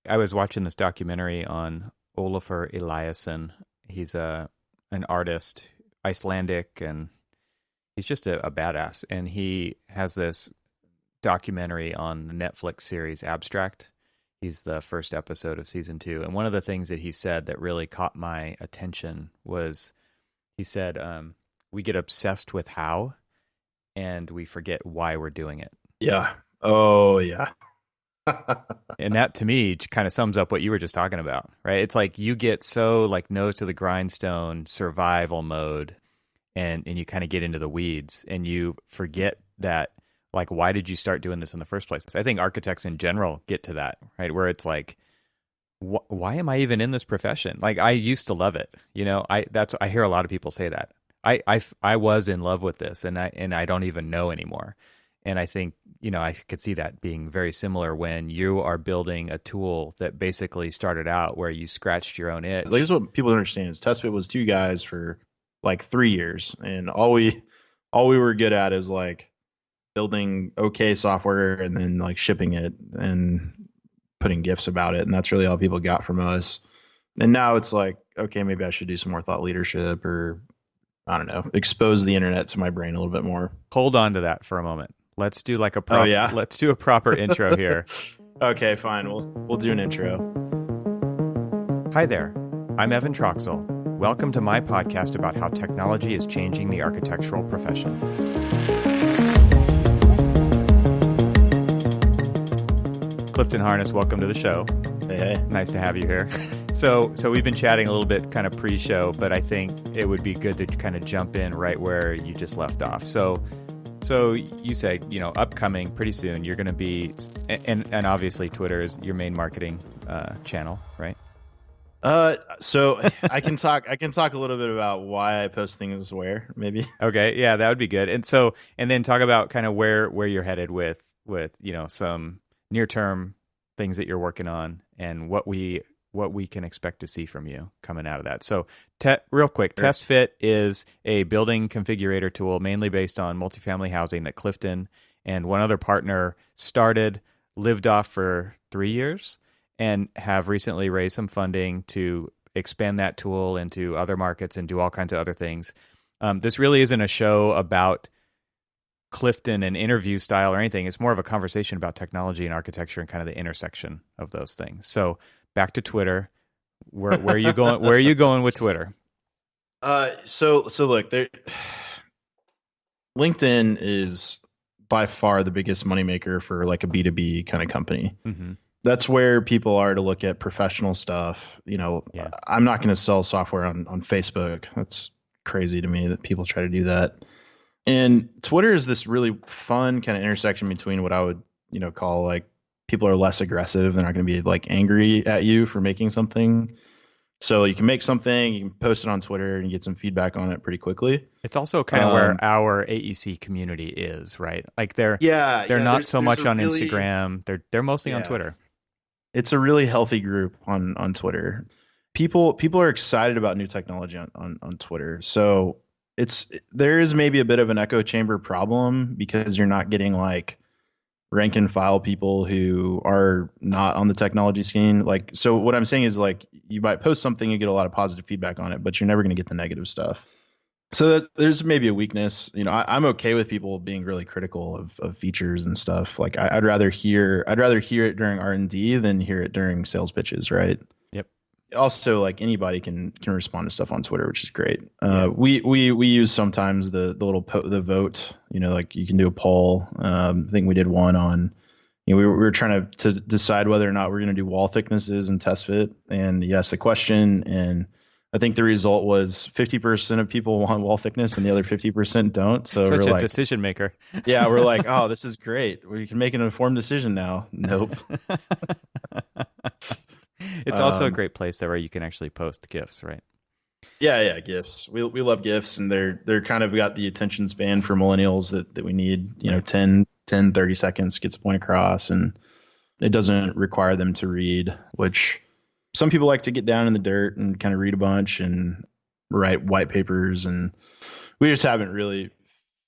I was watching this documentary on Olafur Eliasson. He's an artist, Icelandic, and he's just a badass. And he has this documentary on the Netflix series Abstract. He's the first episode of season 2. And one of the things that he said that really caught my attention was he said, we get obsessed with how and we forget why we're doing it. Yeah. Oh, yeah. And that to me kind of sums up what you were just talking about, right? It's like you get so like nose to the grindstone survival mode and you kind of get into the weeds and you forget that, like, why did you start doing this in the first place? I think architects in general get to that, right? Where it's like, why am I even in this profession? Like, I used to love it. I hear a lot of people say that. I was in love with this and I don't even know anymore. And I think, I could see that being very similar when you are building a tool that basically started out where you scratched your own itch. Like, this is what people don't understand is TestFit was 2 guys for like 3 years. And all we were good at is like building okay software and then like shipping it and putting GIFs about it. And that's really all people got from us. And now it's like, okay, maybe I should do some more thought leadership or I don't know, expose the internet to my brain a little bit more. Hold on to that for a moment. Let's do like let's do a proper intro here. Okay, fine. We'll do an intro. Hi there. I'm Evan Troxel. Welcome to my podcast about how technology is changing the architectural profession. Clifton Harness, welcome to the show. Hey. Nice to have you here. So we've been chatting a little bit kind of pre-show, but I think it would be good to kind of jump in right where you just left off. So you say, upcoming pretty soon, you're going to be, and obviously Twitter is your main marketing channel, right? So I can talk a little bit about why I post things where, maybe. Okay, yeah, that would be good. And then talk about kind of where you're headed with some near-term things that you're working on and what we can expect to see from you coming out of that. So real quick, Sure. TestFit is a building configurator tool mainly based on multifamily housing that Clifton and one other partner started, lived off for 3 years, and have recently raised some funding to expand that tool into other markets and do all kinds of other things. This really isn't a show about Clifton and interview style or anything. It's more of a conversation about technology and architecture and kind of the intersection of those things. So back to Twitter. Where are you going? Where are you going with Twitter? So look, LinkedIn is by far the biggest moneymaker for like a B2B kind of company. Mm-hmm. That's where people are to look at professional stuff. Yeah. I'm not going to sell software on Facebook. That's crazy to me that people try to do that. And Twitter is this really fun kind of intersection between what I would, call like people are less aggressive. They're not going to be like angry at you for making something. So you can make something, you can post it on Twitter and you get some feedback on it pretty quickly. It's also kind of where our AEC community is, right? Like they're not so much on Instagram. They're mostly on Twitter. It's a really healthy group on Twitter. People are excited about new technology on Twitter. So there is maybe a bit of an echo chamber problem because you're not getting like rank and file people who are not on the technology scene. Like, so what I'm saying is like, you might post something, you get a lot of positive feedback on it, but you're never going to get the negative stuff. So there's maybe a weakness. I'm okay with people being really critical of features and stuff. Like I'd rather hear it during R&D than hear it during sales pitches. Right. Yep. Also, like anybody can respond to stuff on Twitter, which is great. We use sometimes the little the vote. Like you can do a poll. I think we did one on. We were trying to decide whether or not we're going to do wall thicknesses in TestFit, and you asked the question, and I think the result was 50% of people want wall thickness, and the other 50% don't. So such we're a like, decision maker. Yeah, we're like, oh, this is great. We can make an informed decision now. Nope. It's also a great place where you can actually post GIFs, right? Yeah, GIFs. We love GIFs, and they're kind of got the attention span for millennials that we need. Right. 10, 30 seconds gets the point across, and it doesn't require them to read, which some people like to get down in the dirt and kind of read a bunch and write white papers, and we just haven't really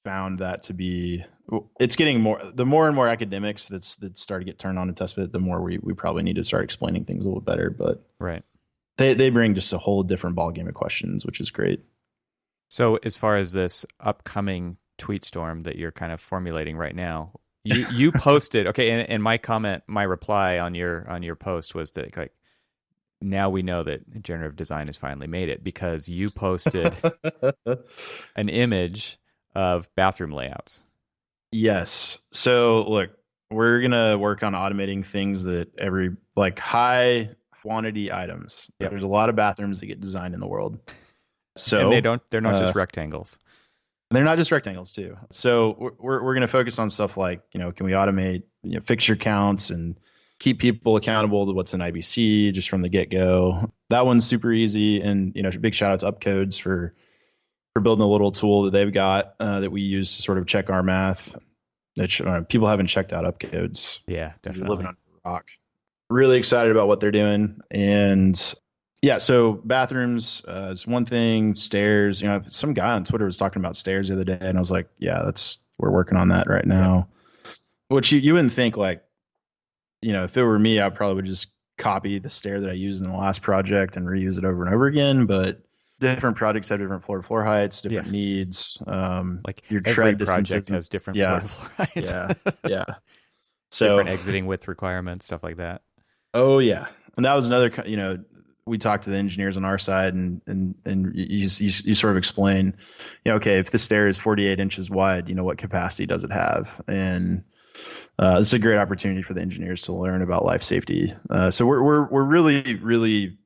found that to be, it's getting the more and more academics that start to get turned on to test fit, the more we probably need to start explaining things a little better. But Right. they bring just a whole different ballgame of questions, which is great. So as far as this upcoming tweet storm that you're kind of formulating right now, you posted, okay, and my reply on your post was that, like, now we know that generative design has finally made it, because you posted an image of bathroom layouts. Yes. So look, we're gonna work on automating things that like high quantity items. Yep. There's a lot of bathrooms that get designed in the world. So And they're not just rectangles. they're not just rectangles too. So we're going to focus on stuff like, can we automate, fixture counts and keep people accountable to what's in IBC just from the get go. That one's super easy. And, big shout out to Upcodes for building a little tool that they've got that we use to sort of check our math. People haven't checked out Upcodes. Yeah, definitely. You're living on a rock. Really excited about what they're doing. And yeah, so bathrooms is one thing. Stairs, some guy on Twitter was talking about stairs the other day, and I was like, yeah, we're working on that right now. Yeah. Which you wouldn't think, like, if it were me, I probably would just copy the stair that I used in the last project and reuse it over and over again. But different projects have different floor heights, different needs. Like your every tread project has different floor heights. Yeah. So different exiting width requirements, stuff like that. Oh yeah, and that was another. We talked to the engineers on our side, and you sort of explain, okay, if the stair is 48 inches wide, what capacity does it have? And it's a great opportunity for the engineers to learn about life safety. So we're really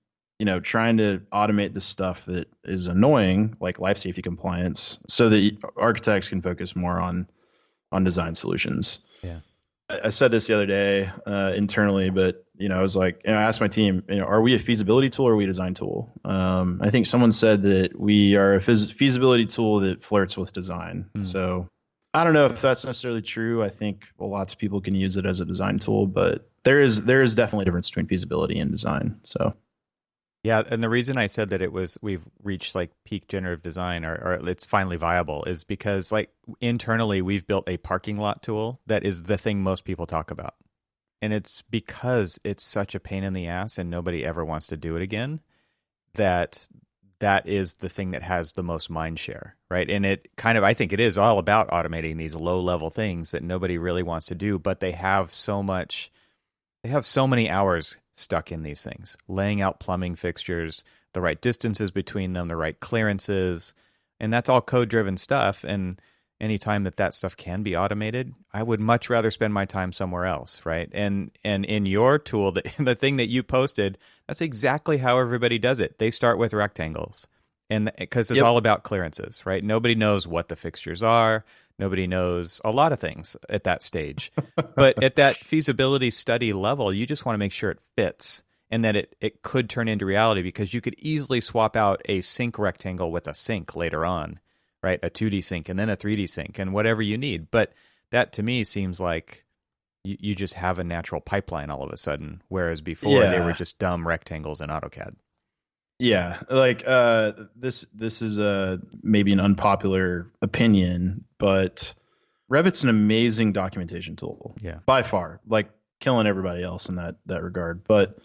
trying to automate the stuff that is annoying, like life safety compliance, so that architects can focus more on design solutions. Yeah. I said this the other day internally, but I was like, I asked my team, are we a feasibility tool or are we a design tool? I think someone said that we are a feasibility tool that flirts with design. So I don't know if that's necessarily true. I think lots of people can use it as a design tool, but there is definitely a difference between feasibility and design. So. Yeah, and the reason I said that we've reached like peak generative design, or it's finally viable, is because, like, internally we've built a parking lot tool that is the thing most people talk about. And it's because it's such a pain in the ass and nobody ever wants to do it again, that is the thing that has the most mind share, right? And I think it is all about automating these low level things that nobody really wants to do, but they have so many hours stuck in these things, laying out plumbing fixtures, the right distances between them, the right clearances, and that's all code-driven stuff. And anytime that stuff can be automated, I would much rather spend my time somewhere else, right? And in your tool, the thing that you posted, that's exactly how everybody does it. They start with rectangles, and because it's all about clearances, right? Nobody knows what the fixtures are. Nobody knows a lot of things at that stage. But at that feasibility study level, you just want to make sure it fits and that it could turn into reality, because you could easily swap out a sink rectangle with a sink later on, right? A 2D sink and then a 3D sink and whatever you need. But that to me seems like you just have a natural pipeline all of a sudden, whereas before they were just dumb rectangles in AutoCAD. Yeah, like this is maybe an unpopular opinion, but Revit's an amazing documentation tool. Yeah, by far, like killing everybody else in that regard. But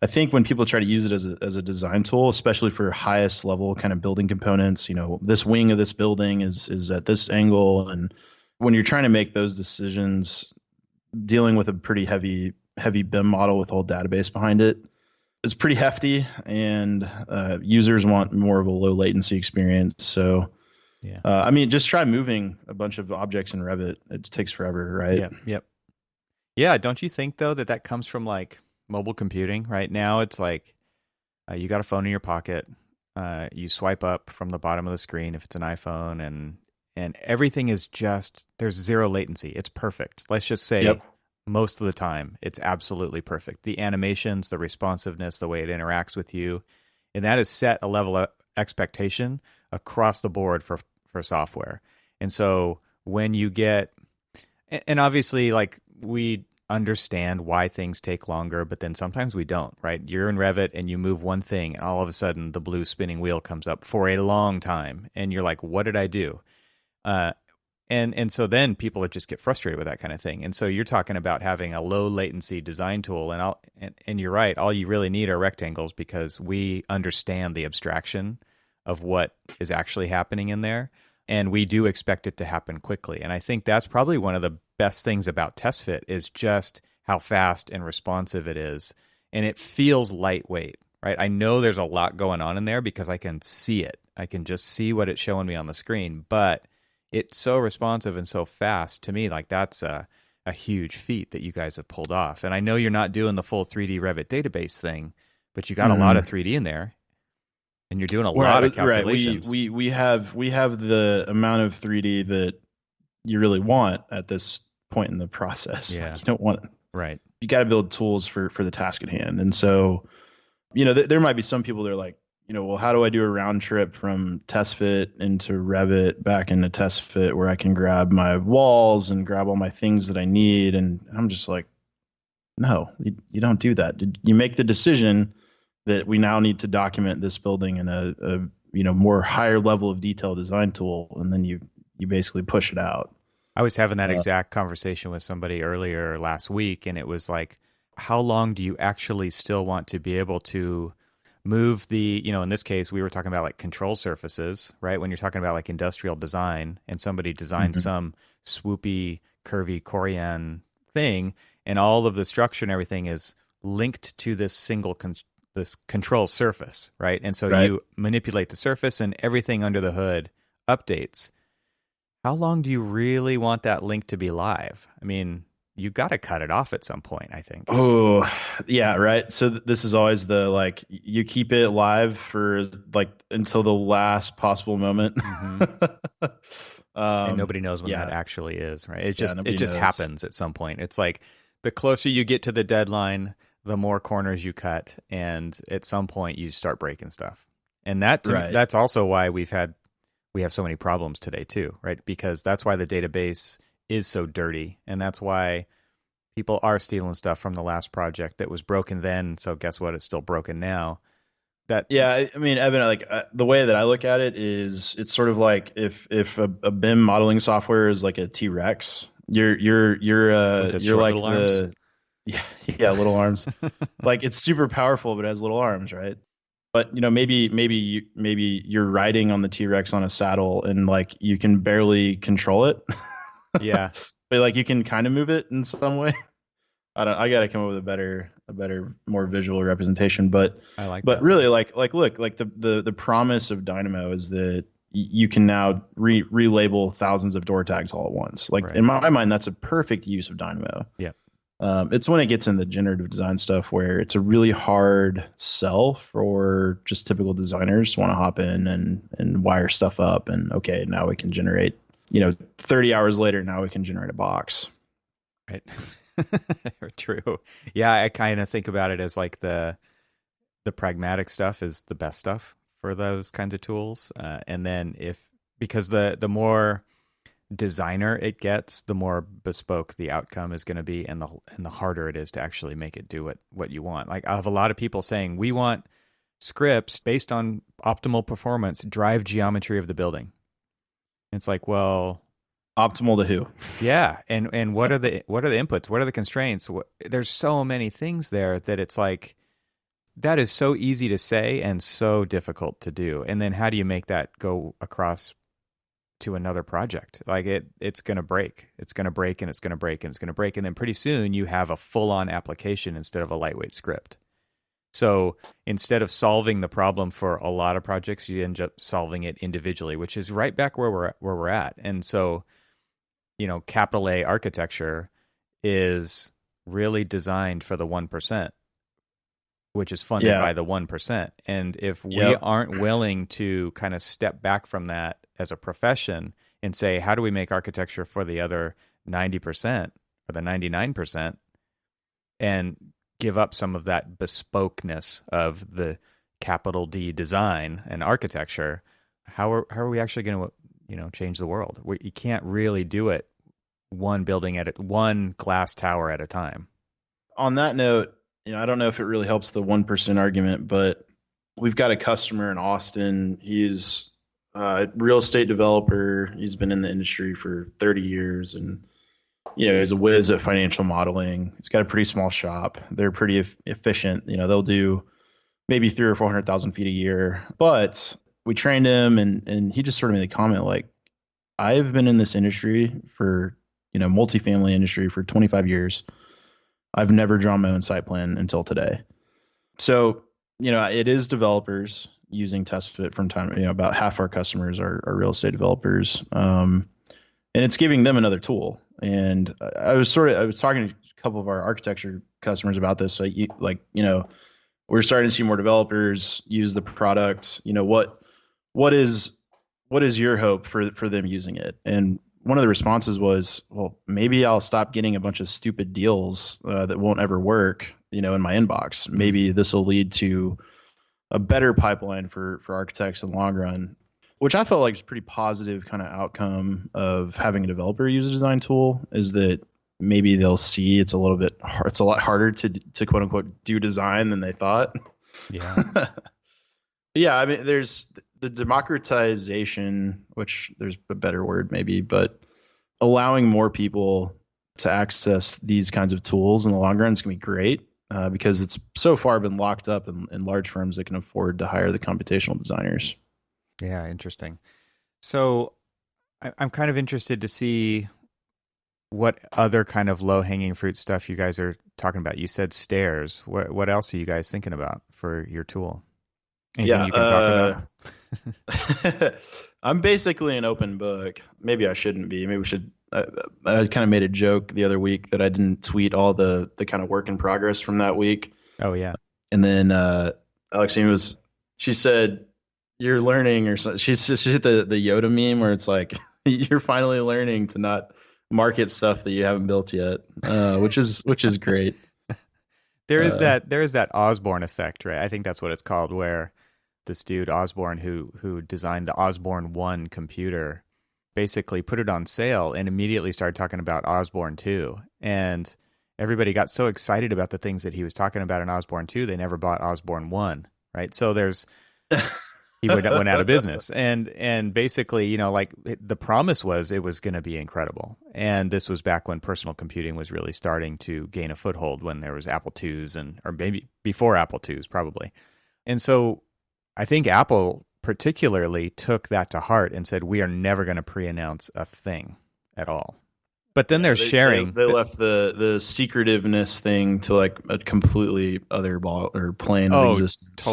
I think when people try to use it as a design tool, especially for highest level kind of building components, this wing of this building is at this angle, and when you're trying to make those decisions, dealing with a pretty heavy BIM model with a whole database behind it, it's pretty hefty, and users want more of a low latency experience. So, just try moving a bunch of objects in Revit. It takes forever, right? Yep. Yeah, don't you think, though, that comes from, like, mobile computing? Right now, it's like you got a phone in your pocket. You swipe up from the bottom of the screen if it's an iPhone, and everything is there's zero latency. It's perfect. Let's just say most of the time, it's absolutely perfect. The animations, the responsiveness, the way it interacts with you, and that has set a level of expectation across the board for software. And so when you get, and obviously, like, we understand why things take longer, but then sometimes we don't, right? You're in Revit and you move one thing, and all of a sudden the blue spinning wheel comes up for a long time, and you're like, what did I do? And so then people would just get frustrated with that kind of thing. And so you're talking about having a low latency design tool, and you're right. All you really need are rectangles because we understand the abstraction of what is actually happening in there, and we do expect it to happen quickly. And I think that's probably one of the best things about TestFit is just how fast and responsive it is, and it feels lightweight. Right? I know there's a lot going on in there because I can see it. I can just see what it's showing me on the screen, but it's so responsive and so fast to me. Like that's a huge feat that you guys have pulled off. And I know you're not doing the full 3D Revit database thing, but you got a lot of 3D in there, and you're doing a lot of calculations. Right. We have the amount of 3D that you really want at this point in the process. Yeah. Like you don't want right. You got to build tools for the task at hand. And so, there might be some people that are like, well, how do I do a round trip from TestFit into Revit back into TestFit where I can grab my walls and grab all my things that I need? And I'm just like, no, you don't do that. You make the decision that we now need to document this building in a more higher level of detail design tool, and then you basically push it out. I was having that exact conversation with somebody earlier last week, and it was like, how long do you actually still want to be able to move the, in this case, we were talking about like control surfaces, right? When you're talking about like industrial design and somebody designed some swoopy, curvy Corian thing, and all of the structure and everything is linked to this single this control surface, right? And so you manipulate the surface and everything under the hood updates. How long do you really want that link to be live? I mean, you got to cut it off at some point, I think. Oh, yeah, right. So this is always the like you keep it live for like until the last possible moment. And nobody knows when that actually is, right? It just happens at some point. It's like the closer you get to the deadline, the more corners you cut, and at some point you start breaking stuff. And that that's also why we have so many problems today too, right? Because that's why the database is so dirty, and that's why people are stealing stuff from the last project that was broken then. So guess what? It's still broken now. I mean, Evan, like the way that I look at it is, it's sort of like if a BIM modeling software is like a T-Rex, you're like arms? little arms. Like it's super powerful, but it has little arms, right? But maybe you're riding on the T-Rex on a saddle, and like you can barely control it. Yeah. But like you can kind of move it in some way. I got to come up with a better, more visual representation. But I like but that, really, look, like the promise of Dynamo is that you can now relabel thousands of door tags all at once. Like in my mind, that's a perfect use of Dynamo. Yeah. It's when it gets in the generative design stuff where it's a really hard sell for just typical designers who want to hop in and wire stuff up. And okay, now we can generate, 30 hours later, now we can generate a box. Right. True. Yeah, I kind of think about it as like the pragmatic stuff is the best stuff for those kinds of tools. And then because the more designer it gets, the more bespoke the outcome is going to be, and the harder it is to actually make it do what you want. Like I have a lot of people saying, we want scripts based on optimal performance, drive geometry of the building. It's like, well, optimal to who? Yeah, and what are the inputs? What are the constraints? There's so many things there that it's like that is so easy to say and so difficult to do. And then how do you make that go across to another project? Like it's going to break. It's going to break, and it's going to break, and it's going to break, and then pretty soon you have a full-on application instead of a lightweight script. So instead of solving the problem for a lot of projects, you end up solving it individually, which is right back where we're at. And so, capital A architecture is really designed for the 1%, which is funded by the 1%. And if we aren't willing to kind of step back from that as a profession and say, how do we make architecture for the other 90% or the 99%, and give up some of that bespokeness of the capital D design and architecture, how are we actually going to change the world? You can't really do it one building one glass tower at a time. On that note, I don't know if it really helps the 1% argument, but we've got a customer in Austin. He's Real estate developer. He's been in the industry for 30 years, and he's a whiz at financial modeling. He's got a pretty small shop. They're pretty efficient. They'll do maybe 300 or 400,000 feet a year. But we trained him, and he just sort of made a comment like, I've been in this industry for multifamily industry for 25 years. I've never drawn my own site plan until today. So, it is developers using TestFit from time. About half our customers are real estate developers, and it's giving them another tool. And I was talking to a couple of our architecture customers about this. So we're starting to see more developers use the product. What is your hope for them using it? And one of the responses was, well, maybe I'll stop getting a bunch of stupid deals that won't ever work, in my inbox. Maybe this will lead to a better pipeline for architects in the long run, which I felt like is a pretty positive kind of outcome of having a developer use a design tool, is that maybe they'll see it's a lot harder to quote unquote do design than they thought. Yeah. Yeah. I mean, there's the democratization, which there's a better word maybe, but allowing more people to access these kinds of tools in the long run is going to be great, because it's so far been locked up in large firms that can afford to hire the computational designers. Yeah, interesting. So I'm kind of interested to see what other kind of low-hanging fruit stuff you guys are talking about. You said stairs. What else are you guys thinking about for your tool? Anything you can talk about? I'm basically an open book. Maybe I shouldn't be. Maybe we should. I kind of made a joke the other week that I didn't tweet all the kind of work in progress from that week. Oh, yeah. And then Alexine she said, "You're learning," or something. She hit the Yoda meme where it's like, "You're finally learning to not market stuff that you haven't built yet," which is great. There is that Osborne effect, right? I think that's what it's called, where this dude Osborne, who designed the Osborne 1 computer, basically put it on sale and immediately started talking about Osborne 2. And everybody got so excited about the things that he was talking about in Osborne 2, they never bought Osborne 1, right? So he went out of business. And basically, like the promise was it was going to be incredible. And this was back when personal computing was really starting to gain a foothold, when there was Apple IIs or maybe before Apple IIs probably. And so I think Apple particularly took that to heart and said, we are never going to pre-announce a thing at all. But then they're sharing. They left the secretiveness thing to like a completely other ball or plane of existence.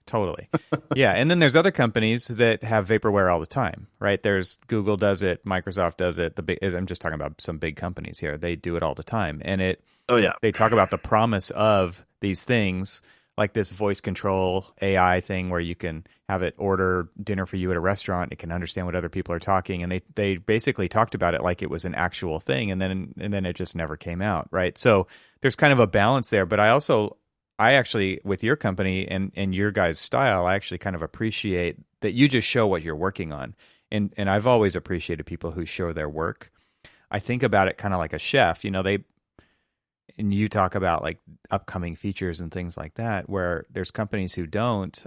Totally. Yeah. And then there's other companies that have vaporware all the time, right? There's Google does it, Microsoft does it. I'm just talking about some big companies here. They do it all the time. And they talk about the promise of these things, like this voice control AI thing where you can have it order dinner for you at a restaurant. It can understand what other people are talking. And they basically talked about it like it was an actual thing. And then it just never came out. Right. So there's kind of a balance there. But I actually, with your company and your guys' style, I actually kind of appreciate that you just show what you're working on. And I've always appreciated people who show their work. I think about it kind of like a chef, and you talk about like upcoming features and things like that, where there's companies who don't,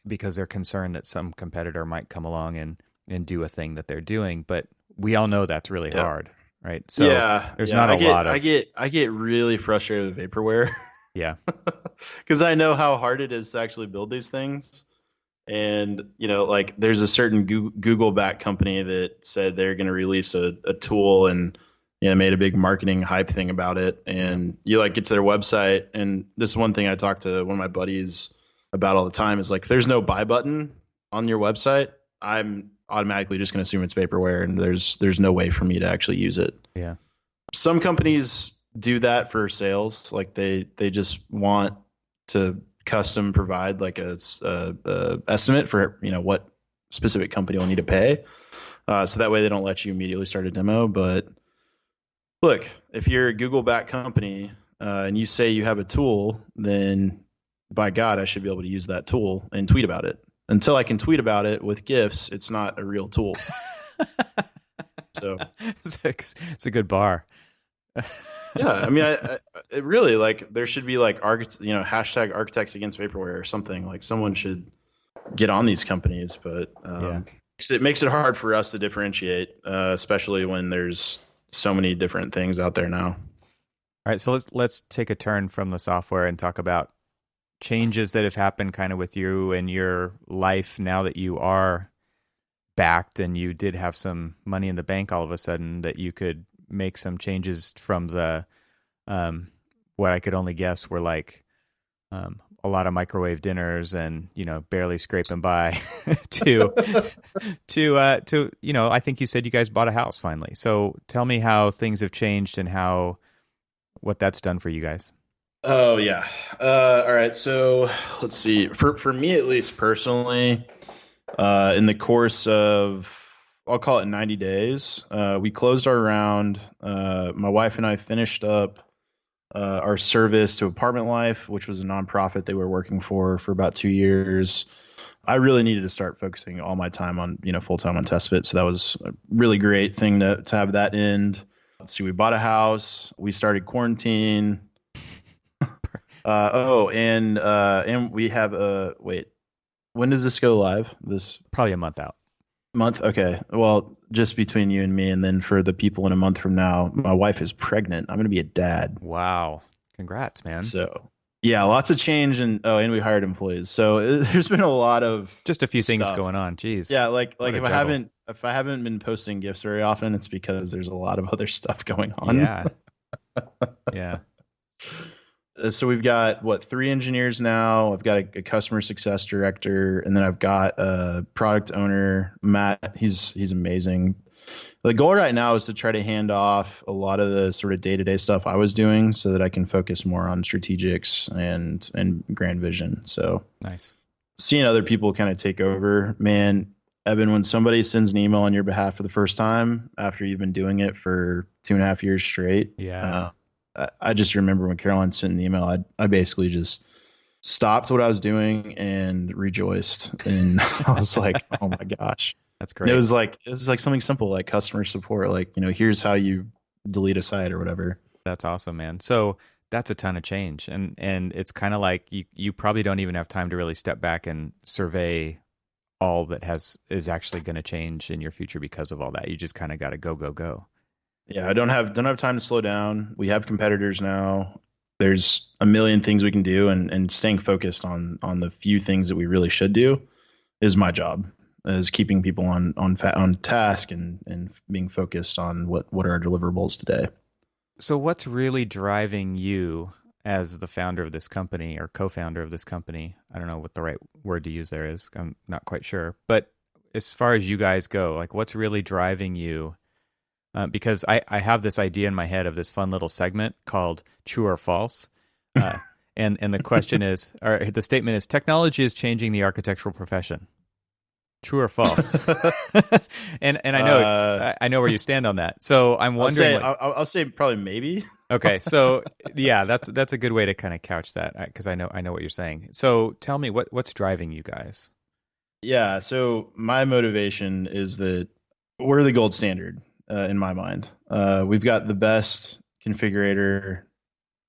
because they're concerned that some competitor might come along and do a thing that they're doing. But we all know that's really hard, right? So there's not a lot of. I get really frustrated with vaporware. Yeah, because I know how hard it is to actually build these things. And, like there's a certain Google backed company that said they're going to release a tool and made a big marketing hype thing about it. And you like get to their website. And this is one thing I talk to one of my buddies about all the time is like, if there's no buy button on your website, I'm automatically just going to assume it's vaporware. And there's no way for me to actually use it. Yeah. Some companies do that for sales. Like they just want to custom provide like a estimate for, what specific company will need to pay. So that way they don't let you immediately start a demo. But look, if you're a Google-backed company and you say you have a tool, then by God, I should be able to use that tool and tweet about it. Until I can tweet about it with GIFs, it's not a real tool. So it's a good bar. Yeah, I mean, it really like there should be like hashtag architects against vaporware or something. Like someone should get on these companies, but it makes it hard for us to differentiate, especially when there's so many different things out there now. All right, so let's take a turn from the software and talk about changes that have happened kind of with you and your life now that you are backed and you did have some money in the bank all of a sudden, that you could make some changes from the what I could only guess were like a lot of microwave dinners and barely scraping by to I think you said you guys bought a house finally. So tell me how things have changed and what that's done for you guys. Oh yeah. All right. So let's see. For me at least personally, in the course of, I'll call it 90 days, we closed our round. My wife and I finished up our service to Apartment Life, which was a nonprofit they were working for about 2 years. I really needed to start focusing all my time on, full time on TestFit. So that was a really great thing to have that end. Let's see. We bought a house. We started quarantine. And we have wait, when does this go live? This probably a month out. Month? Okay. Well, just between you and me, and then for the people in a month from now, my wife is pregnant. I'm going to be a dad. Wow. Congrats, man. So yeah, lots of change. And we hired employees. So there's been a lot of just a few things stuff going on. Jeez. Yeah. Like if I haven't been posting gifts very often, it's because there's a lot of other stuff going on. Yeah. Yeah. So we've got 3 engineers now. I've got a customer success director, and then I've got a product owner, Matt. He's amazing. The goal right now is to try to hand off a lot of the sort of day-to-day stuff I was doing so that I can focus more on strategics and grand vision. So nice. Seeing other people kind of take over, man. Evan, when somebody sends an email on your behalf for the first time after you've been doing it for 2.5 years straight, yeah. I just remember when Caroline sent an email, I basically just stopped what I was doing and rejoiced. And I was like, oh my gosh. That's great. And it was like something simple like customer support, like, here's how you delete a site or whatever. That's awesome, man. So that's a ton of change. And it's kind of like you probably don't even have time to really step back and survey all that is actually going to change in your future because of all that. You just kind of got to go. Yeah, I don't have time to slow down. We have competitors now. There's a million things we can do, and staying focused on the few things that we really should do is my job. Is keeping people on task and being focused on what are our deliverables today. So what's really driving you as the founder of this company or co-founder of this company? I don't know what the right word to use there is. I'm not quite sure. But as far as you guys go, like what's really driving you? Because I have this idea in my head of this fun little segment called True or False. And the question is, or the statement is, technology is changing the architectural profession. True or false? and I know where you stand on that. So I'm wondering. I'll say probably maybe. Okay, so yeah, that's a good way to kind of couch that because I know what you're saying. So tell me what's driving you guys. Yeah, so my motivation is that we're the gold standard. In my mind, we've got the best configurator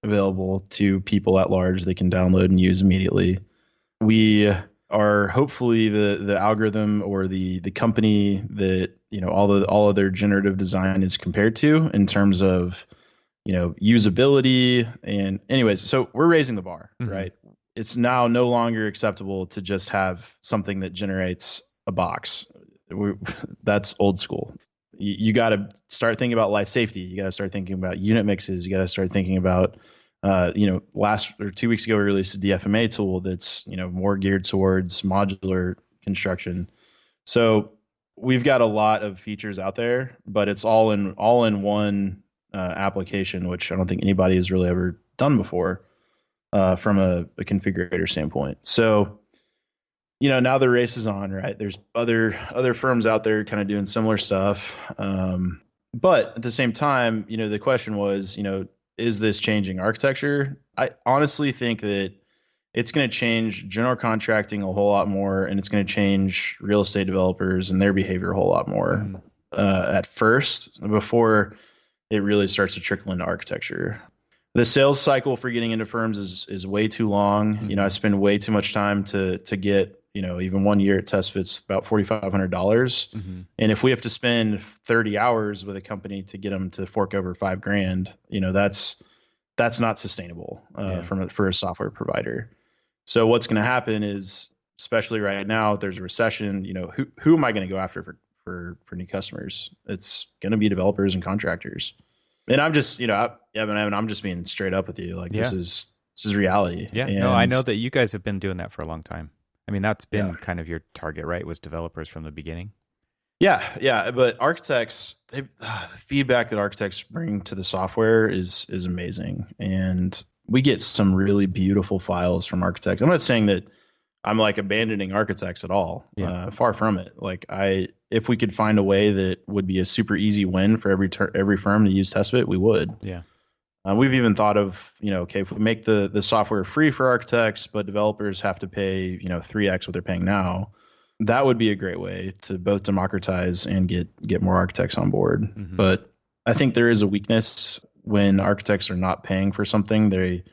available to people at large. They can download and use immediately. We are hopefully the algorithm or the company that all of their generative design is compared to in terms of usability. And anyways, so we're raising the bar, right? It's now no longer acceptable to just have something that generates a box. That's old school. You got to start thinking about life safety. You got to start thinking about unit mixes. You got to start thinking about, 2 weeks ago, we released a DFMA tool that's, more geared towards modular construction. So we've got a lot of features out there, but it's all in one application, which I don't think anybody has really ever done before from a configurator standpoint. So, now the race is on, right? There's other firms out there kind of doing similar stuff. But at the same time, the question was, is this changing architecture? I honestly think that it's going to change general contracting a whole lot more, and it's going to change real estate developers and their behavior a whole lot more at first before it really starts to trickle into architecture. The sales cycle for getting into firms is way too long. I spend way too much time to get even 1 year at test fit's about $4,500. Hmm. And if we have to spend 30 hours with a company to get them to fork over 5 grand, that's not sustainable Yeah. for a software provider. So what's going to happen is, especially right now, if there's a recession, who am I going to go after for new customers? It's going to be developers and contractors. And I'm just, Evan, I'm just being straight up with you. Like Yeah. this is reality. Yeah. No, I And know that you guys have been doing that for a long time. I mean, that's yeah, been kind of your target, right? Was developers from the beginning. yeah. But architects, the feedback that architects bring to the software is amazing. And we get some really beautiful files from architects. I'm not saying that I'm like abandoning architects at all. Yeah. Far from it. Like if we could find a way that would be a super easy win for every firm to use TestFit, we would. Yeah. We've even thought of, okay, if we make the software free for architects, but developers have to pay, 3x what they're paying now, that would be a great way to both democratize and get more architects on board. Hmm. But I think there is a weakness when architects are not paying for something, they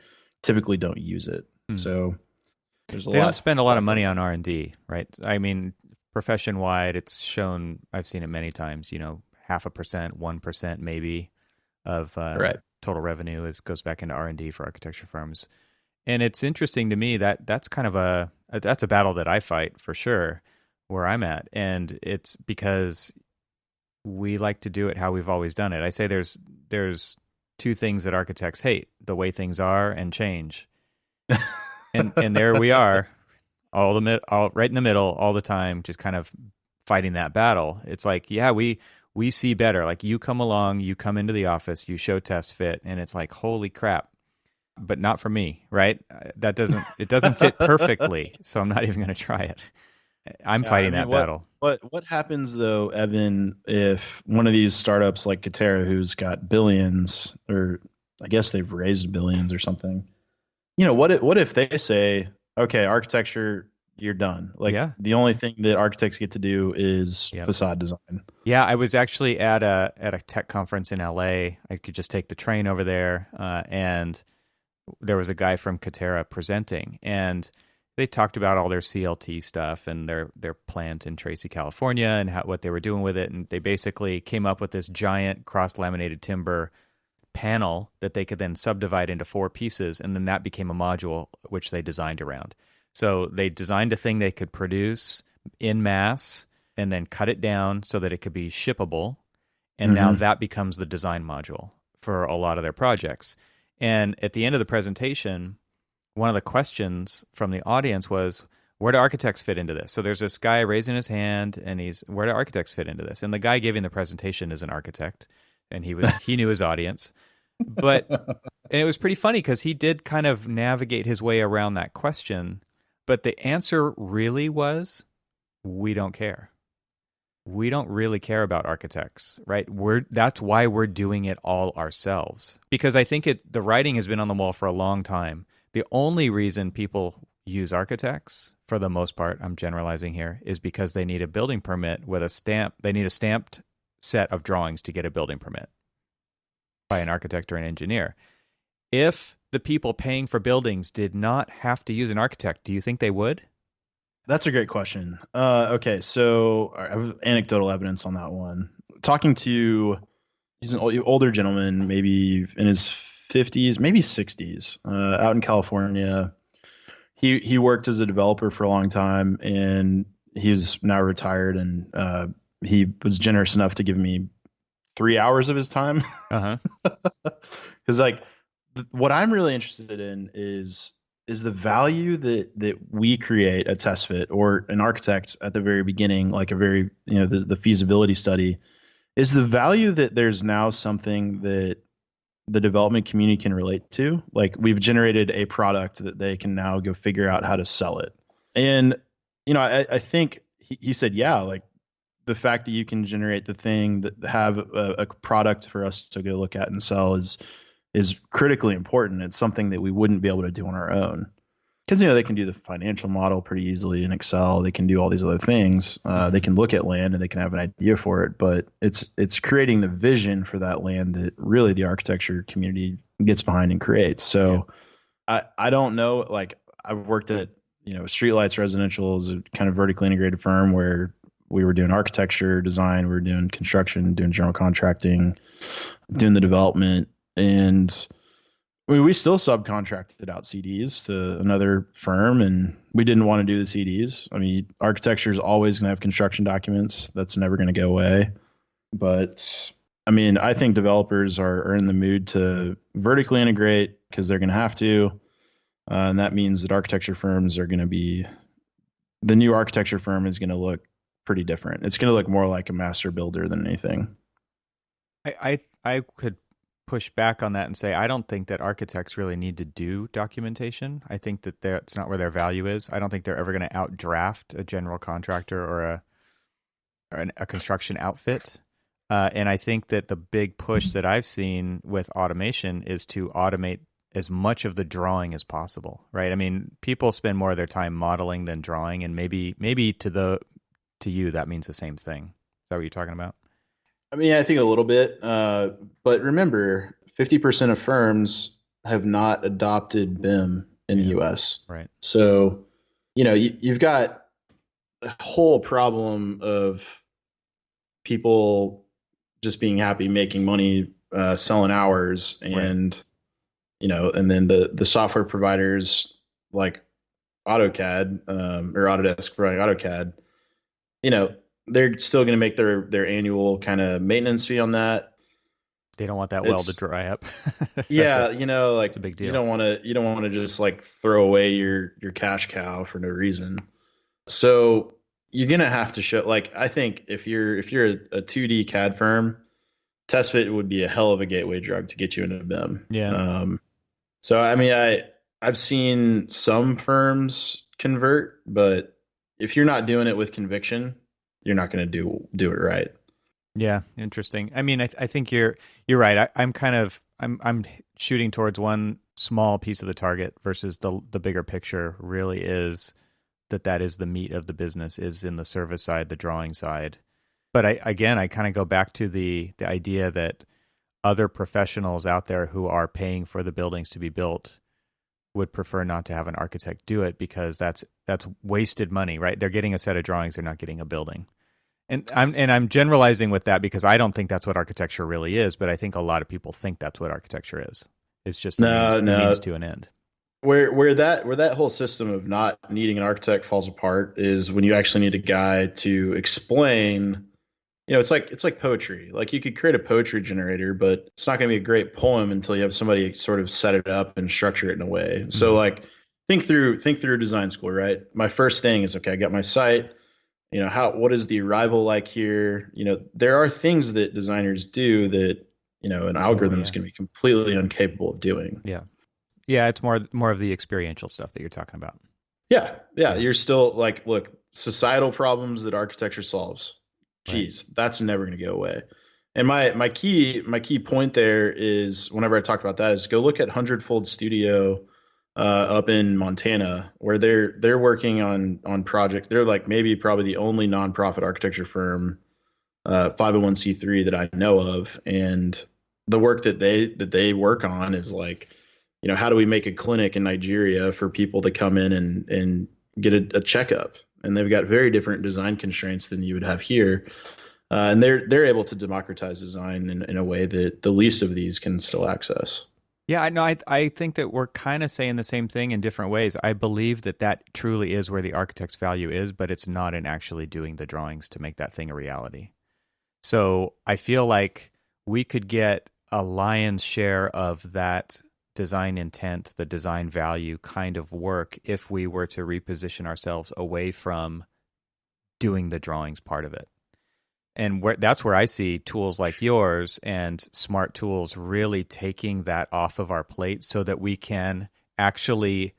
typically don't use it. So there's a They lot. don't spend a lot of money on R&D, right? I mean, profession wide, it's shown, I've seen it many times, 0.5%, 1% maybe of Right. total revenue goes back into R&D for architecture firms. And it's interesting to me that that's kind of that's a battle that I fight for sure where I'm at. And it's because we like to do it how we've always done it. I say there's two things that architects hate: the way things are and change. And there we are, all right in the middle all the time, just kind of fighting that battle. It's like, yeah, we see better. Like you come along, you come into the office, you show test fit, and it's like, holy crap. But not for me, right? It doesn't fit perfectly, so I'm not even going to try it. I'm fighting that battle. What happens though, Evan, if one of these startups like Katera, who's got billions, or I guess they've raised billions or something, what if they say, okay, architecture, you're done. Like the only thing that architects get to do is facade design. Yeah, I was actually at a tech conference in LA. I could just take the train over there, and there was a guy from Katera presenting, and they talked about all their CLT stuff and their plant in Tracy, California, and what they were doing with it. And they basically came up with this giant cross-laminated timber panel that they could then subdivide into 4 pieces, and then that became a module which they designed around. So they designed a thing they could produce in mass and then cut it down so that it could be shippable. And now that becomes the design module for a lot of their projects. And at the end of the presentation, one of the questions from the audience was, where do architects fit into this? So there's this guy raising his hand, and where do architects fit into this? And the guy giving the presentation is an architect, and he knew his audience. But and it was pretty funny because he did kind of navigate his way around that question. But the answer really was, we don't care. We don't really care about architects, right? That's why we're doing it all ourselves. Because I think the writing has been on the wall for a long time. The only reason people use architects, for the most part, I'm generalizing here, is because they need a building permit with a stamp. They need a stamped set of drawings to get a building permit by an architect or an engineer. If the people paying for buildings did not have to use an architect, do you think they would? That's a great question. Okay, so I have anecdotal evidence on that one. Talking to, he's an older gentleman, maybe in his 50s, maybe 60s, out in California. He worked as a developer for a long time, and he's now retired. And he was generous enough to give me 3 hours of his time. Because what I'm really interested in is the value that we create at TestFit, or an architect at the very beginning, like the feasibility study, is the value that there's now something that the development community can relate to. Like, we've generated a product that they can now go figure out how to sell it. And, I think he said, yeah, like the fact that you can generate the thing that have a product for us to go look at and sell is critically important. It's something that we wouldn't be able to do on our own. Because, they can do the financial model pretty easily in Excel. They can do all these other things. They can look at land and they can have an idea for it. But it's creating the vision for that land that really the architecture community gets behind and creates. So I don't know. Like, I've worked at Streetlights Residential is a kind of vertically integrated firm where we were doing architecture, design, we were doing construction, doing general contracting, doing the development, and we still subcontracted out CDs to another firm, and we didn't want to do the CDs. I mean, architecture is always going to have construction documents. That's never going to go away. But I mean, I think developers are in the mood to vertically integrate because they're going to have to. And that means that the new architecture firm is going to look pretty different. It's going to look more like a master builder than anything. I could push back on that and say I don't think that architects really need to do documentation. I think that that's not where their value is. I don't think they're ever going to outdraft a general contractor or a construction outfit. And I think that the big push that I've seen with automation is to automate as much of the drawing as possible, right? I mean, people spend more of their time modeling than drawing, and maybe to you that means the same thing. Is that what you're talking about? I mean, I think a little bit, but remember, 50% of firms have not adopted BIM in the U.S. Right. So, you've got a whole problem of people just being happy making money selling hours, and right. And then the software providers like AutoCAD or Autodesk providing AutoCAD, they're still going to make their annual kind of maintenance fee on that. They don't want that well to dry up. Yeah, it's a big deal. You don't want to just like throw away your cash cow for no reason. So you're gonna have to show, like, I think if you're a 2D CAD firm, TestFit would be a hell of a gateway drug to get you into BIM. Yeah. So I mean, I've seen some firms convert, but if you're not doing it with conviction, you're not going to do it right. Yeah, interesting. I mean, I think you're right. I'm shooting towards one small piece of the target versus the bigger picture. Really is that is the meat of the business, is in the service side, the drawing side. But I kind of go back to the idea that other professionals out there who are paying for the buildings to be built would prefer not to have an architect do it, because that's wasted money, right? They're getting a set of drawings, they're not getting a building. And I'm generalizing with that because I don't think that's what architecture really is, but I think a lot of people think that's what architecture is. It's just a means to an end. Where that whole system of not needing an architect falls apart is when you actually need a guy to explain. It's like poetry. Like, you could create a poetry generator, but it's not going to be a great poem until you have somebody sort of set it up and structure it in a way. Mm-hmm. So like, think through design school, right? My first thing is, okay, I got my site. What is the arrival like here? There are things that designers do that, an algorithm is going to be completely incapable of doing. Yeah. Yeah. It's more of the experiential stuff that you're talking about. Yeah. You're still like, look, societal problems that architecture solves. Geez, right. That's never going to go away. And my key point there is, whenever I talk about that, is go look at Hundredfold Studio up in Montana, where they're working on projects. They're like probably the only nonprofit architecture firm, 501c3 that I know of, and the work that they work on is like, how do we make a clinic in Nigeria for people to come in and get a checkup? And they've got very different design constraints than you would have here. And they're able to democratize design in a way that the least of these can still access. Yeah, I know. I think that we're kind of saying the same thing in different ways. I believe that truly is where the architect's value is, but it's not in actually doing the drawings to make that thing a reality. So I feel like we could get a lion's share of that design intent, the design value kind of work, if we were to reposition ourselves away from doing the drawings part of it. And that's where I see tools like yours and smart tools really taking that off of our plate, so that we can actually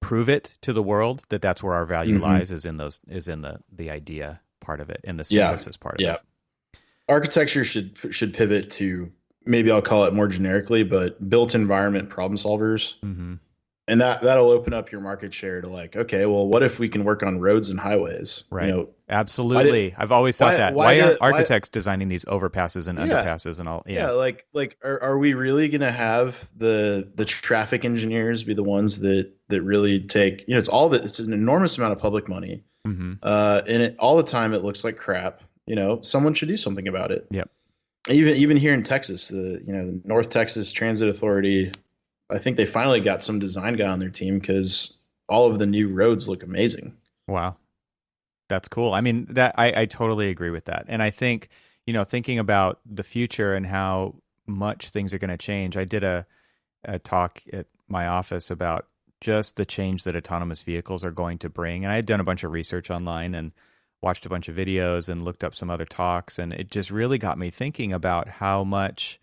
prove it to the world that that's where our value lies, is in the idea part of it, and the synthesis part of it. Architecture should pivot to, maybe I'll call it more generically, but built environment problem solvers. Mm-hmm. and that'll open up your market share to like, okay, well, what if we can work on roads and highways? Right. Why did Absolutely. I've always thought that. Why aren't why architects designing these overpasses and yeah. underpasses and all? Yeah, Yeah. are we really gonna have the traffic engineers be the ones that really take, it's all that, it's an enormous amount of public money. Hmm. And all the time it looks like crap. Someone should do something about it. Yep. Even here in Texas, the North Texas Transit Authority, I think they finally got some design guy on their team because all of the new roads look amazing. Wow. That's cool. I mean, I totally agree with that. And I think, thinking about the future and how much things are going to change, I did a talk at my office about just the change that autonomous vehicles are going to bring. And I had done a bunch of research online and watched a bunch of videos and looked up some other talks. And it just really got me thinking about how much,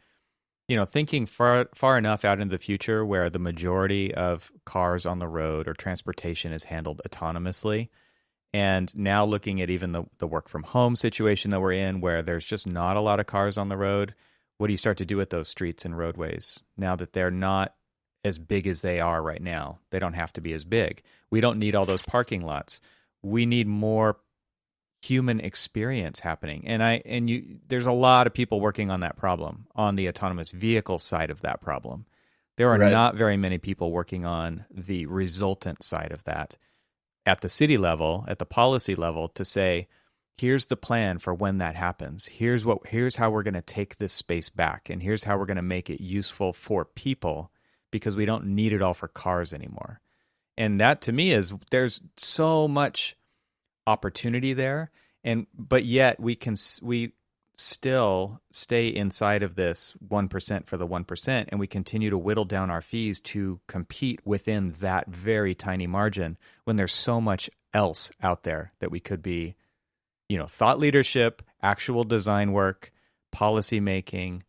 thinking far enough out into the future where the majority of cars on the road or transportation is handled autonomously. And now looking at even the work from home situation that we're in, where there's just not a lot of cars on the road, what do you start to do with those streets and roadways now that they're not as big as they are right now? They don't have to be as big. We don't need all those parking lots. We need more human experience happening. There's a lot of people working on that problem, on the autonomous vehicle side of that problem. There are Right. not very many people working on the resultant side of that at the city level, at the policy level, to say, here's the plan for when that happens. Here's how we're going to take this space back, and here's how we're going to make it useful for people because we don't need it all for cars anymore. And that to me there's so much opportunity there, but yet we still stay inside of this 1% for the 1%, and we continue to whittle down our fees to compete within that very tiny margin when there's so much else out there that we could be, thought leadership, actual design work, policy making,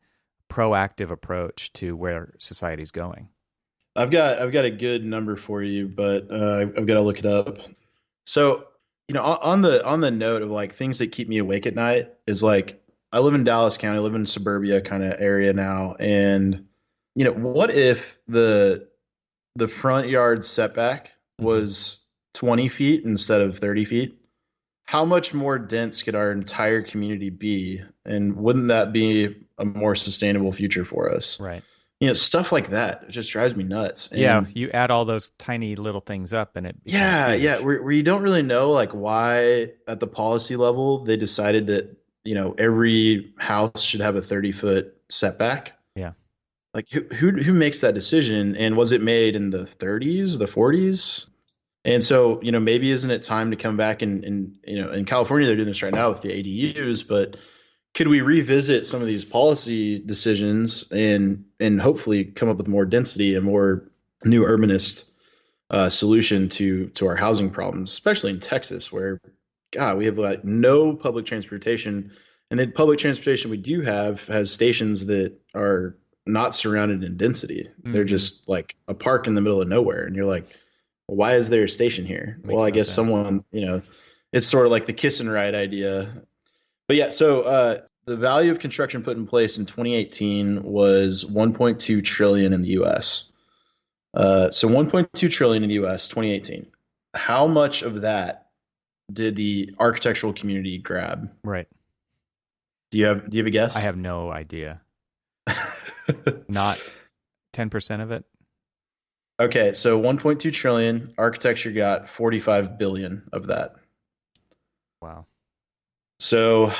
proactive approach to where society's going. I've got a good number for you, but I've got to look it up. So, on the note of like things that keep me awake at night is like I live in Dallas County, I live in suburbia kind of area now, and what if the front yard setback Mm-hmm. was 20 feet instead of 30 feet? How much more dense could our entire community be? And wouldn't that be a more sustainable future for us? Right. Stuff like that. It just drives me nuts. Yeah, And you add all those tiny little things up and it becomes yeah, huge. where you don't really know like why at the policy level they decided that, every house should have a 30-foot setback. Yeah. Like who makes that decision? And was it made in the 30s, the 40s? And so, maybe isn't it time to come back and in California they're doing this right now with the ADUs, but could we revisit some of these policy decisions and hopefully come up with more density and more new urbanist solution to our housing problems, especially in Texas, where God, we have like no public transportation, and the public transportation we do have has stations that are not surrounded in density. They're Mm-hmm. just like a park in the middle of nowhere, and you're like, well, why is there a station here? Well, Makes I no guess sense. someone, it's sort of like the kiss and ride idea. But yeah, so the value of construction put in place in 2018 was 1.2 trillion in the U.S. So 1.2 trillion in the U.S. 2018. How much of that did the architectural community grab? Right. Do you have a I guess? have no idea. Not 10% of it? Okay, so 1.2 trillion, architecture got 45 billion of that. Wow. So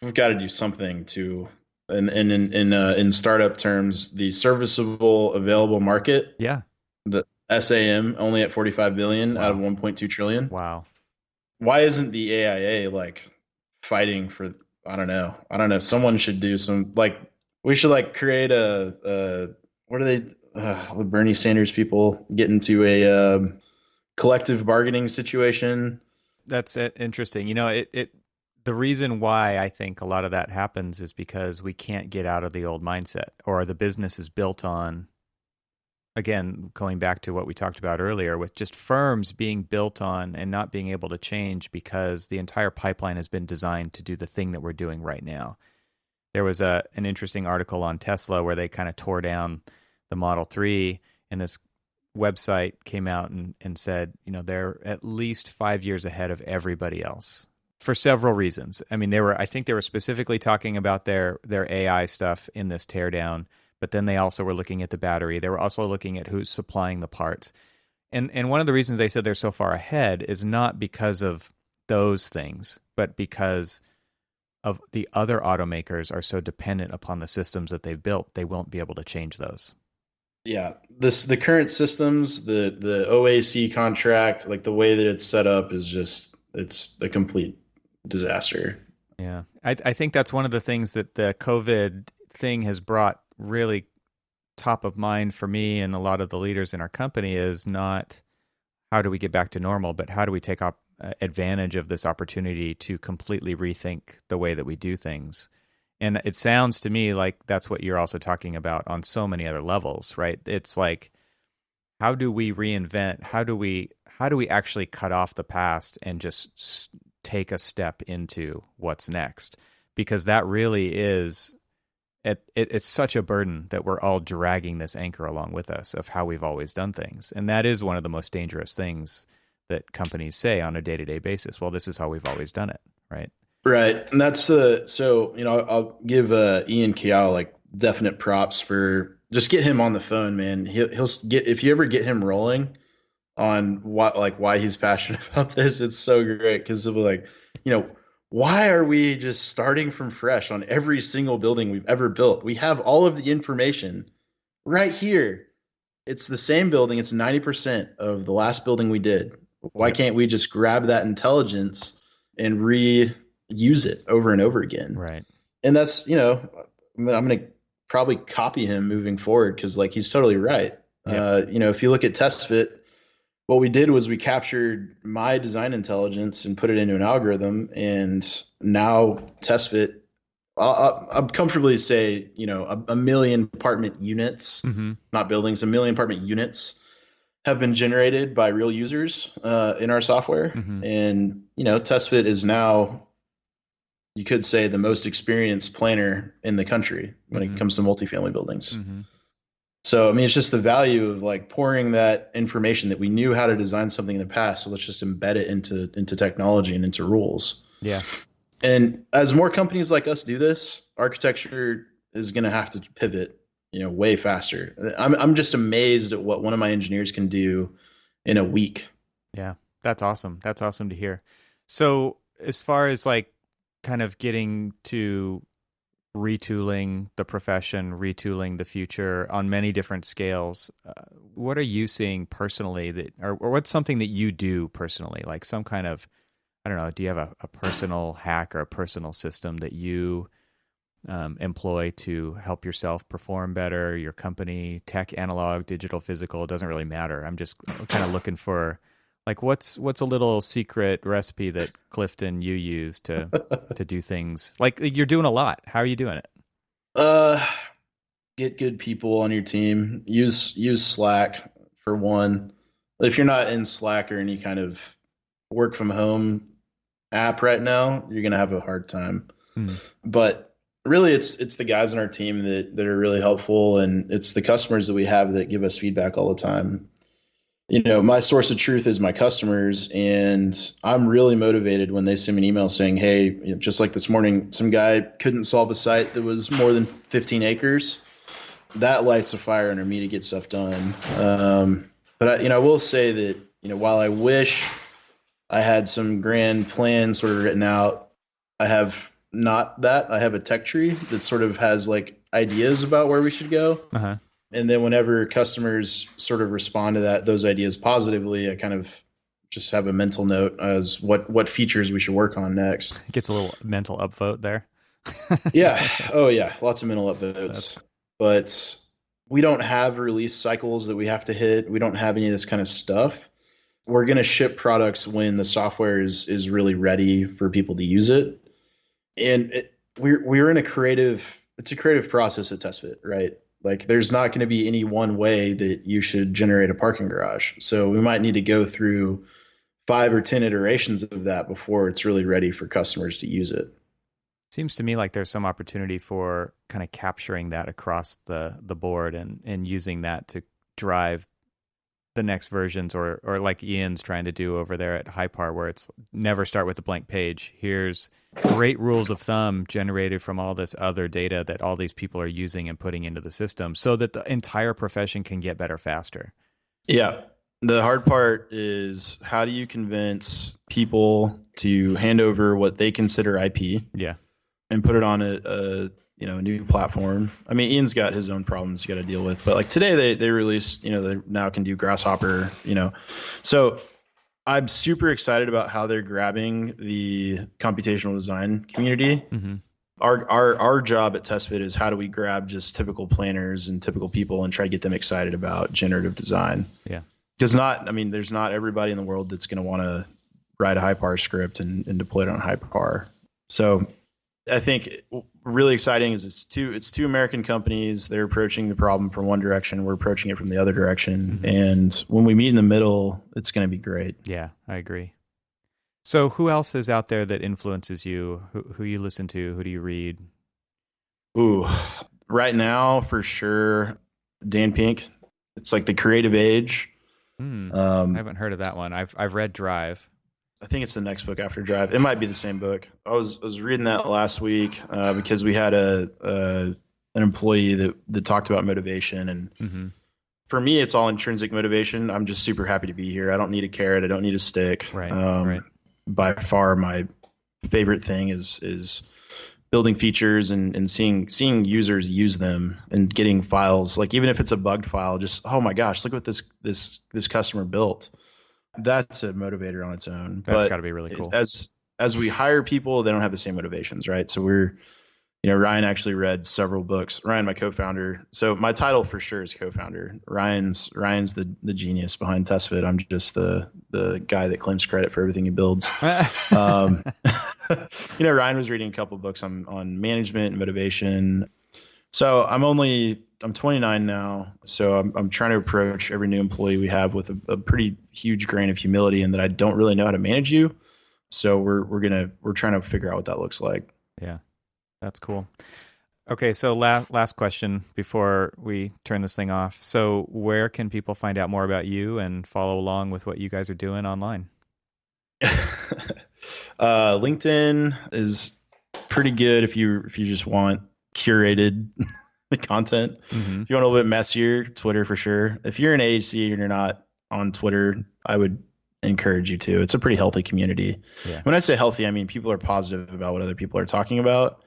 we've got to do something to, and in startup terms, the serviceable available market, Yeah. the SAM, only at 45 billion out of Wow. 1.2 trillion. Wow. Why isn't the AIA like fighting for? I don't know. I don't know. Someone should do some like we should like create a what are they? The Bernie Sanders people get into a collective bargaining situation. That's interesting. The reason why I think a lot of that happens is because we can't get out of the old mindset, or the business is built on, again, going back to what we talked about earlier, with just firms being built on and not being able to change because the entire pipeline has been designed to do the thing that we're doing right now. There was an interesting article on Tesla where they kind of tore down the Model 3, and this website came out and said, they're at least 5 years ahead of everybody else for several reasons. I mean, I think they were specifically talking about their AI stuff in this teardown, but then they also were looking at the battery. They were also looking at who's supplying the parts. And one of the reasons they said they're so far ahead is not because of those things, but because of the other automakers are so dependent upon the systems that they've built, they won't be able to change those. Yeah, the current systems, the OAC contract, like the way that it's set up is just it's a complete disaster. Yeah. I think that's one of the things that the COVID thing has brought really top of mind for me and a lot of the leaders in our company is not how do we get back to normal, but how do we take advantage of this opportunity to completely rethink the way that we do things. And it sounds to me like that's what you're also talking about on so many other levels, right? It's like, how do we reinvent? How do we actually cut off the past and just take a step into what's next? Because that really is, it's such a burden that we're all dragging this anchor along with us of how we've always done things. And that is one of the most dangerous things that companies say on a day-to-day basis. Well, this is how we've always done it, right? Right. And that's so, I'll give Ian Kiao like definite props for just get him on the phone, man. He'll get, if you ever get him rolling on why he's passionate about this, it's so great because it'll be like, why are we just starting from fresh on every single building we've ever built? We have all of the information right here. It's the same building. It's 90% of the last building we did. Why can't we just grab that intelligence and reuse it over and over again? Right. And that's, I'm going to probably copy him moving forward because like he's totally right. Yep. If you look at TestFit, what we did was we captured my design intelligence and put it into an algorithm. And now TestFit, I'll comfortably say, a million apartment units, not buildings, a million apartment units have been generated by real users in our software. And, TestFit is now, you could say, the most experienced planner in the country when it comes to multifamily buildings. So, I mean, it's just the value of like pouring that information that we knew how to design something in the past. So let's just embed it into technology and into rules. Yeah. And as more companies like us do this, architecture is going to have to pivot, way faster. I'm just amazed at what one of my engineers can do in a week. Yeah, that's awesome. That's awesome to hear. So as far as like kind of getting to retooling the profession, retooling the future on many different scales, what are you seeing personally that, or what's something that you do personally, like some kind of, I don't know, do you have a personal hack or a personal system that you employ to help yourself perform better, your company, tech, analog, digital, physical, it doesn't really matter. I'm just kind of looking for like, what's a little secret recipe that Clifton you use to do things? Like you're doing a lot. How are you doing it? Get good people on your team. Use Slack for one. If you're not in Slack or any kind of work from home app right now, you're gonna have a hard time. But really, it's the guys on our team that are really helpful, and it's the customers that we have that give us feedback all the time. My source of truth is my customers, and I'm really motivated when they send me an email saying, hey, just like this morning, some guy couldn't solve a site that was more than 15 acres. That lights a fire under me to get stuff done. But I will say that, while I wish I had some grand plan sort of written out, I have not that. I have a tech tree that sort of has like ideas about where we should go. And then whenever customers sort of respond to those ideas positively, I kind of just have a mental note as what features we should work on next. It gets a little mental upvote there. Yeah. Oh yeah. Lots of mental upvotes. But we don't have release cycles that we have to hit. We don't have any of this kind of stuff. We're going to ship products when the software is really ready for people to use it. And we're in it's a creative process at TestFit, right? Like there's not going to be any one way that you should generate a parking garage. So we might need to go through 5 or 10 iterations of that before it's really ready for customers to use it. Seems to me like there's some opportunity for kind of capturing that across the board and using that to drive the next versions, or like Ian's trying to do over there at Hypar, where it's never start with a blank page. Here's great rules of thumb generated from all this other data that all these people are using and putting into the system so that the entire profession can get better faster. Yeah. The hard part is, how do you convince people to hand over what they consider IP? Yeah. And put it on a new platform. I mean, Ian's got his own problems you got to deal with, but like today they released, they now can do Grasshopper, So I'm super excited about how they're grabbing the computational design community. Mm-hmm. Our job at TestFit is, how do we grab just typical planners and typical people and try to get them excited about generative design? Yeah. Because there's not everybody in the world that's going to want to write a Hypar script and deploy it on Hypar. So I think really exciting is it's two American companies. They're approaching the problem from one direction. We're approaching it from the other direction. Mm-hmm. And when we meet in the middle, it's going to be great. Yeah, I agree. So who else is out there that influences you? Who you listen to? Who do you read? Ooh, right now, for sure, Dan Pink. It's like the creative age. I haven't heard of that one. I've read Drive. I think it's the next book after Drive. It might be the same book. I was reading that last week because we had an employee that talked about motivation, and mm-hmm. for me, it's all intrinsic motivation. I'm just super happy to be here. I don't need a carrot. I don't need a stick. Right. By far, my favorite thing is building features and seeing users use them and getting files. Like, even if it's a bugged file, just, oh my gosh, look what this customer built. That's a motivator on its own. That's got to be really cool. As we hire people, they don't have the same motivations, right? So Ryan actually read several books. Ryan, my co-founder. So my title for sure is co-founder. Ryan's the genius behind TestFit. I'm just the guy that claims credit for everything he builds. Ryan was reading a couple of books on management and motivation. So I'm 29 now. So I'm trying to approach every new employee we have with a pretty huge grain of humility, and that I don't really know how to manage you. So we're trying to figure out what that looks like. Yeah. That's cool. Okay, so last question before we turn this thing off. So where can people find out more about you and follow along with what you guys are doing online? LinkedIn is pretty good if you just want curated content. Mm-hmm. If you want a little bit messier, Twitter for sure. If you're an AHC and you're not on Twitter, I would encourage you to. It's a pretty healthy community. Yeah. When I say healthy, I mean people are positive about what other people are talking about.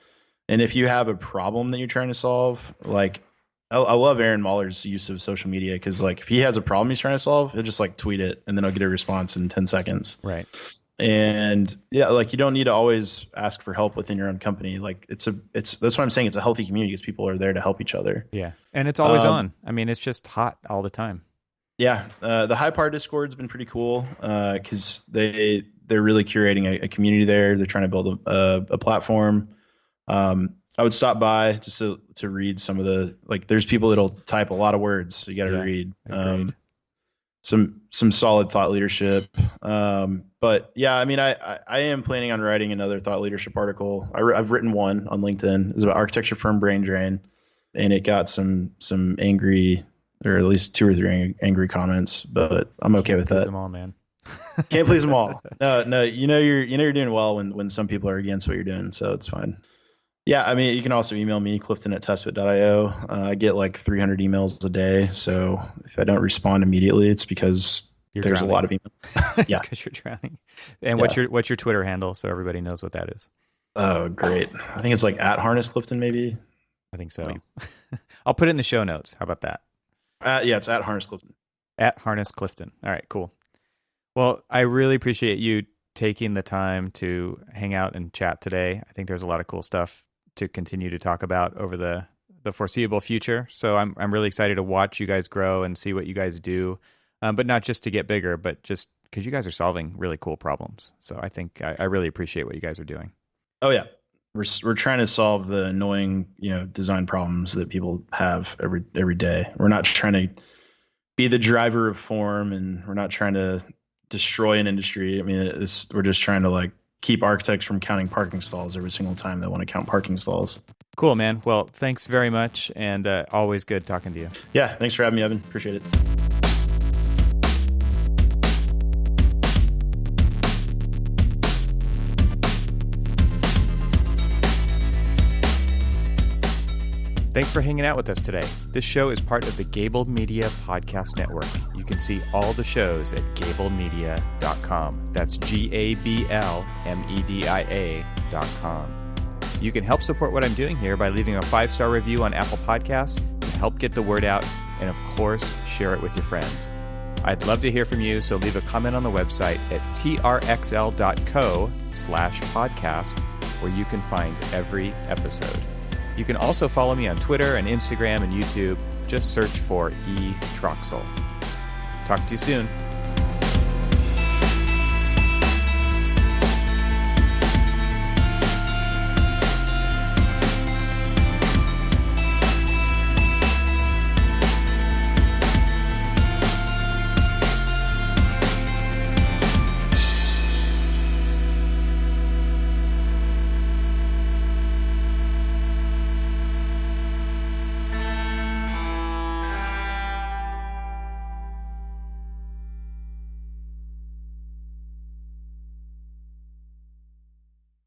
And if you have a problem that you're trying to solve, like I love Aaron Mahler's use of social media, because like if he has a problem he's trying to solve, he'll just like tweet it and then I'll get a response in 10 seconds. Right. And yeah, like you don't need to always ask for help within your own company. Like that's what I'm saying. It's a healthy community because people are there to help each other. Yeah. And it's always on. I mean, it's just hot all the time. Yeah. The Hypar Discord's been pretty cool because they're really curating a community there. They're trying to build a platform. I would stop by just to read some of the, like, there's people that'll type a lot of words, so you got to read some solid thought leadership. But yeah, I mean, I am planning on writing another thought leadership article. I've written one on LinkedIn. It's about architecture firm brain drain, and it got some angry, or at least 2 or 3 angry comments, but I'm okay with that. Can't please them all, man. Can't please them all. No, you're doing well when some people are against what you're doing, so it's fine. Yeah, I mean, you can also email me, clifton@testfit.io. I get like 300 emails a day, so if I don't respond immediately, it's because there's a lot of emails. Yeah, because you're drowning. And what's your Twitter handle, so everybody knows what that is? Oh, great. I think it's like @HarnessClifton, maybe. I think so. I'll put it in the show notes. How about that? Yeah, it's @HarnessClifton. @HarnessClifton. All right, cool. Well, I really appreciate you taking the time to hang out and chat today. I think there's a lot of cool stuff to continue to talk about over the foreseeable future. So I'm really excited to watch you guys grow and see what you guys do, but not just to get bigger, but just because you guys are solving really cool problems. So I think I really appreciate what you guys are doing. Oh yeah, we're trying to solve the annoying design problems that people have every day. We're not trying to be the driver of form, and we're not trying to destroy an industry. I mean, we're just trying to like keep architects from counting parking stalls every single time they want to count parking stalls. Cool, man. Well, thanks very much, and always good talking to you. Yeah, thanks for having me, Evan. Appreciate it. Thanks for hanging out with us today. This show is part of the Gable Media Podcast Network. You can see all the shows at gablemedia.com. That's GABLMEDIA.com. You can help support what I'm doing here by leaving a 5-star review on Apple Podcasts to help get the word out, and of course, share it with your friends. I'd love to hear from you, so leave a comment on the website at trxl.co/podcast, where you can find every episode. You can also follow me on Twitter and Instagram and YouTube. Just search for eTroxel. Talk to you soon.